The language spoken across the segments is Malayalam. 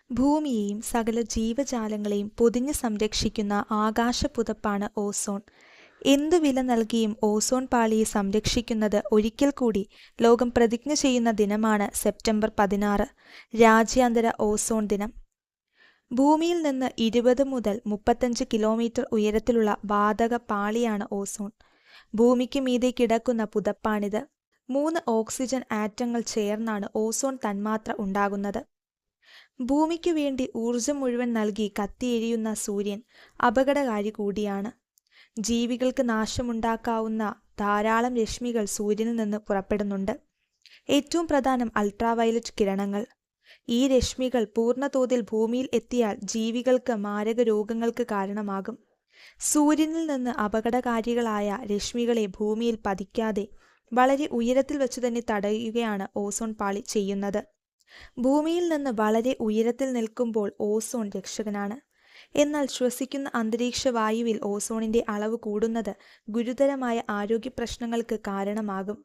ഭൂമിയെയും സകല ജീവജാലങ്ങളെയും പൊതിഞ്ഞ് സംരക്ഷിക്കുന്ന ആകാശപുതപ്പാണ് ഓസോൺ. എന്തു വില നൽകിയും ഓസോൺ പാളിയെ സംരക്ഷിക്കുന്നത് ഒരിക്കൽ കൂടി ലോകം പ്രതിജ്ഞ ചെയ്യുന്ന ദിനമാണ് സെപ്റ്റംബർ 16, രാജ്യാന്തര ഓസോൺ ദിനം. ഭൂമിയിൽ നിന്ന് 20 മുതൽ 35 കിലോമീറ്റർ ഉയരത്തിലുള്ള വാതക പാളിയാണ് ഓസോൺ. ഭൂമിക്ക് മീതെ കിടക്കുന്ന പുതപ്പാണിത്. 3 ഓക്സിജൻ ആറ്റങ്ങൾ ചേർന്നാണ് ഓസോൺ തന്മാത്ര ഉണ്ടാകുന്നത്. ഭൂമിക്കു വേണ്ടി ഊർജം മുഴുവൻ നൽകി കത്തിയെരിയുന്ന സൂര്യൻ അപകടകാരി കൂടിയാണ്. ജീവികൾക്ക് നാശമുണ്ടാക്കാവുന്ന ധാരാളം രശ്മികൾ സൂര്യനിൽ നിന്ന് പുറപ്പെടുന്നുണ്ട്. ഏറ്റവും പ്രധാനം അൾട്രാവയലറ്റ് കിരണങ്ങൾ. ഈ രശ്മികൾ പൂർണ്ണതോതിൽ ഭൂമിയിൽ എത്തിയാൽ ജീവികൾക്ക് മാരക രോഗങ്ങൾക്ക് കാരണമാകും. സൂര്യനിൽ നിന്ന് അപകടകാരികളായ രശ്മികളെ ഭൂമിയിൽ പതിക്കാതെ വളരെ ഉയരത്തിൽ വെച്ച് തന്നെ തടയുകയാണ് ഓസോൺ പാളി ചെയ്യുന്നത്. ഭൂമിയിൽ നിന്ന് വളരെ ഉയരത്തിൽ നിൽക്കുമ്പോൾ ഓസോൺ രക്ഷകനാണ്. എന്നാൽ ശ്വസിക്കുന്ന അന്തരീക്ഷ വായുവിൽ ഓസോണിന്റെ അളവ് കൂടുന്നത് ഗുരുതരമായ ആരോഗ്യ പ്രശ്നങ്ങൾക്ക് കാരണമാകും.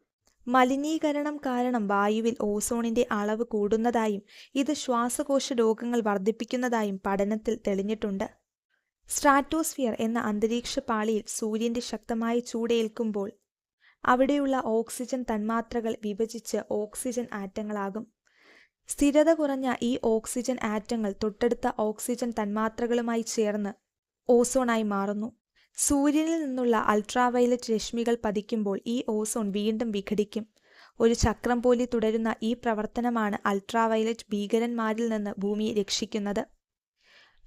മലിനീകരണം കാരണം വായുവിൽ ഓസോണിന്റെ അളവ് കൂടുന്നതായും ഇത് ശ്വാസകോശ രോഗങ്ങൾ വർദ്ധിപ്പിക്കുന്നതായും പഠനത്തിൽ തെളിഞ്ഞിട്ടുണ്ട്. സ്ട്രാറ്റോസ്ഫിയർ എന്ന അന്തരീക്ഷ പാളിയിൽ സൂര്യന്റെ ശക്തമായ ചൂടേൽക്കുമ്പോൾ അവിടെയുള്ള ഓക്സിജൻ തന്മാത്രകൾ വിഭജിച്ച് ഓക്സിജൻ ആറ്റങ്ങളാകും. സ്ഥിരത കുറഞ്ഞ ഈ ഓക്സിജൻ ആറ്റങ്ങൾ തൊട്ടടുത്ത ഓക്സിജൻ തന്മാത്രകളുമായി ചേർന്ന് ഓസോണായി മാറുന്നു. സൂര്യനിൽ നിന്നുള്ള അൾട്രാവയലറ്റ് രശ്മികൾ പതിക്കുമ്പോൾ ഈ ഓസോൺ വീണ്ടും വിഘടിക്കും. ഒരു ചക്രം പോലെ തുടരുന്ന ഈ പ്രവർത്തനമാണ് അൾട്രാവയലറ്റ് ഭീകരന്മാരിൽ നിന്ന് ഭൂമിയെ രക്ഷിക്കുന്നത്.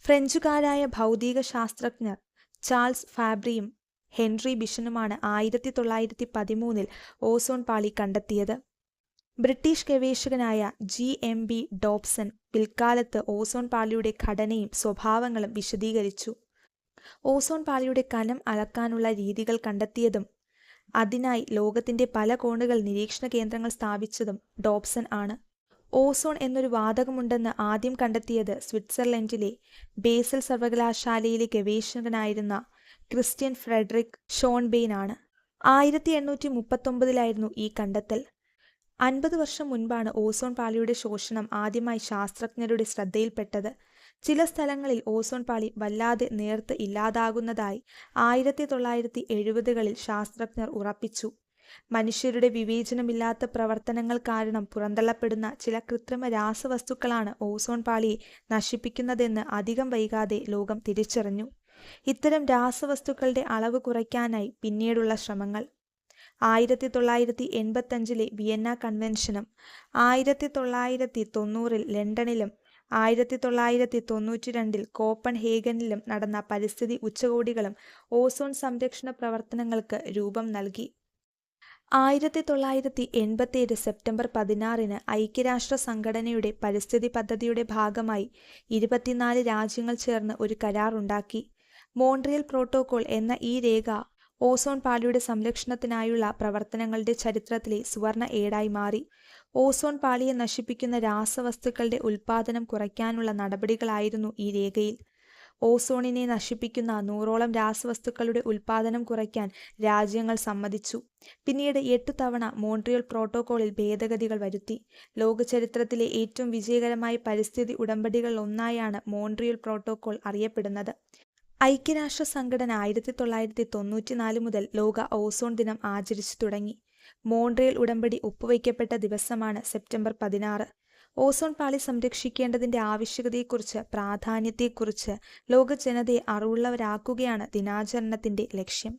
ഫ്രഞ്ചുകാരായ ഭൗതിക ശാസ്ത്രജ്ഞർ ചാൾസ് ഫാബ്രിയും ഹെൻറി ബിഷനുമാണ് 1913 ഓസോൺ പാളി കണ്ടെത്തിയത്. ബ്രിട്ടീഷ് ഗവേഷകനായ GMB ഡോബ്സൺ പിൽക്കാലത്ത് ഓസോൺ പാളിയുടെ ഘടനയും സ്വഭാവങ്ങളും വിശദീകരിച്ചു. ഓസോൺ പാളിയുടെ കനം അളക്കാനുള്ള രീതികൾ കണ്ടെത്തിയതും അതിനായി ലോകത്തിന്റെ പല കോണുകൾ നിരീക്ഷണ കേന്ദ്രങ്ങൾ സ്ഥാപിച്ചതും ഡോബ്സൺ ആണ്. ഓസോൺ എന്നൊരു വാതകമുണ്ടെന്ന് ആദ്യം കണ്ടെത്തിയത് സ്വിറ്റ്സർലൻഡിലെ ബേസൽ സർവകലാശാലയിലെ ഗവേഷകനായിരുന്ന ക്രിസ്ത്യൻ ഫ്രെഡറിക് ഷോൺബെയ്ൻ ആണ്. 1839 ഈ കണ്ടെത്തൽ. 50 വർഷം മുൻപാണ് ഓസോൺ പാളിയുടെ ശോഷണം ആദ്യമായി ശാസ്ത്രജ്ഞരുടെ ശ്രദ്ധയിൽപ്പെട്ടത്. ചില സ്ഥലങ്ങളിൽ ഓസോൺ പാളി വല്ലാതെ നേർത്ത് ഇല്ലാതാകുന്നതായി 1970കളിൽ ശാസ്ത്രജ്ഞർ ഉറപ്പിച്ചു. മനുഷ്യരുടെ വിവേചനമില്ലാത്ത പ്രവർത്തനങ്ങൾ കാരണം പുറന്തള്ളപ്പെടുന്ന ചില കൃത്രിമ രാസവസ്തുക്കളാണ് ഓസോൺ പാളിയെ നശിപ്പിക്കുന്നതെന്ന് അധികം വൈകാതെ ലോകം തിരിച്ചറിഞ്ഞു. ഇത്തരം രാസവസ്തുക്കളുടെ അളവ് കുറയ്ക്കാനായി പിന്നീടുള്ള ശ്രമങ്ങൾ 1985 വിയന്ന കൺവെൻഷനും 1990 ലണ്ടനിലും 1992 കോപ്പൻഹേഗനിലും നടന്ന പരിസ്ഥിതി ഉച്ചകോടികളും ഓസോൺ സംരക്ഷണ പ്രവർത്തനങ്ങൾക്ക് രൂപം നൽകി. 1987 സെപ്റ്റംബർ 16 ഐക്യരാഷ്ട്ര സംഘടനയുടെ പരിസ്ഥിതി പദ്ധതിയുടെ ഭാഗമായി 24 രാജ്യങ്ങൾ ചേർന്ന് ഒരു കരാറുണ്ടാക്കി. മോൺട്രിയൽ പ്രോട്ടോകോൾ എന്ന ഈ രേഖ ഓസോൺ പാളിയുടെ സംരക്ഷണത്തിനായുള്ള പ്രവർത്തനങ്ങളുടെ ചരിത്രത്തിലെ സുവർണ ഏടായി മാറി. ഓസോൺ പാളിയെ നശിപ്പിക്കുന്ന രാസവസ്തുക്കളുടെ ഉൽപ്പാദനം കുറയ്ക്കാനുള്ള നടപടികളായിരുന്നു ഈ രേഖയിൽ. ഓസോണിനെ നശിപ്പിക്കുന്ന 100ഓളം രാസവസ്തുക്കളുടെ ഉൽപ്പാദനം കുറയ്ക്കാൻ രാജ്യങ്ങൾ സമ്മതിച്ചു. പിന്നീട് 8 തവണ മോൺട്രിയൽ പ്രോട്ടോകോളിൽ ഭേദഗതികൾ വരുത്തി. ലോക ചരിത്രത്തിലെ ഏറ്റവും വിജയകരമായ പരിസ്ഥിതി ഉടമ്പടികളിലൊന്നായാണ് മോൺട്രിയൽ പ്രോട്ടോകോൾ അറിയപ്പെടുന്നത്. ഐക്യരാഷ്ട്ര സംഘടന 1994 മുതൽ ലോക ഓസോൺ ദിനം ആചരിച്ചു തുടങ്ങി. മോൺട്രിയൽ ഉടമ്പടി ഒപ്പുവയ്ക്കപ്പെട്ട ദിവസമാണ് സെപ്റ്റംബർ 16. ഓസോൺ പാളി സംരക്ഷിക്കേണ്ടതിന്റെ ആവശ്യകതയെക്കുറിച്ച്, പ്രാധാന്യത്തെക്കുറിച്ച് ലോക ജനതയെ അറിവുള്ളവരാക്കുകയാണ് ദിനാചരണത്തിന്റെ ലക്ഷ്യം.